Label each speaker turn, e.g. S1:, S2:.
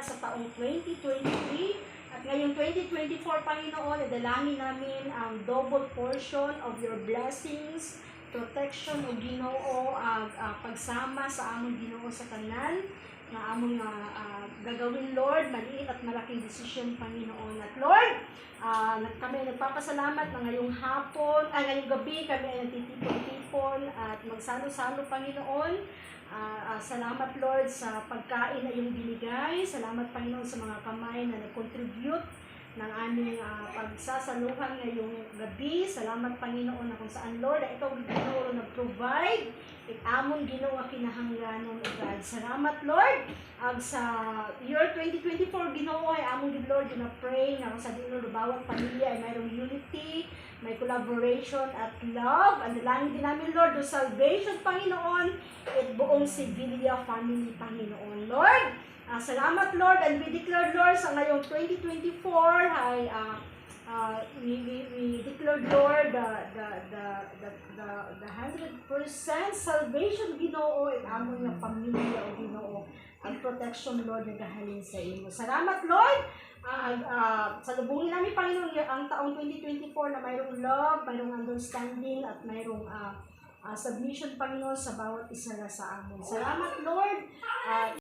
S1: sa taong 2023. At ngayong 2024, Panginoon, nadalangin namin ang double portion of your blessings, protection o Ginoo, pagsama sa among Ginoo sa tanan na among gagawin, Lord, maliit at malaking desisyon, Panginoon. At Lord, kami nagpapasalamat na ngayong hapon, ngayong gabi kami ay nagtitipon-tipon at magsalo-salo, Panginoon. Salamat, Lord, sa pagkain na iyong binigay. Salamat, Panginoon, sa mga kamay na nag-contribute ng aming pagsasaluhan ngayong gabi. Salamat, Panginoon, na kung saan, Lord, na ikaw Ginoo nag-provide at amon Ginoo kinahanglanon, O God. Salamat, Lord, sa year 2024, Ginoo ay amon Lord na pray na kung sa Ginoo bawat pamilya ay mayroong unity, may collaboration at love. Ang dalangin din namin, Lord, do salvation, Panginoon, at buong Sevilla family, Panginoon. Lord, salamat, Lord, and we declare, Lord, sa ngayong 2024 ay we declare, Lord, the 100% salvation, Ginoo, at amon nga pamilya, O Ginoo, ang protection, Lord, nagahalin sa imo. Salamat, Lord. Salubungin namin, Panginoon, ang taong 2024 na mayroong love, mayroong understanding, at mayroong submission, Panginoon, sa bawat isa na sa amon. Salamat, Lord.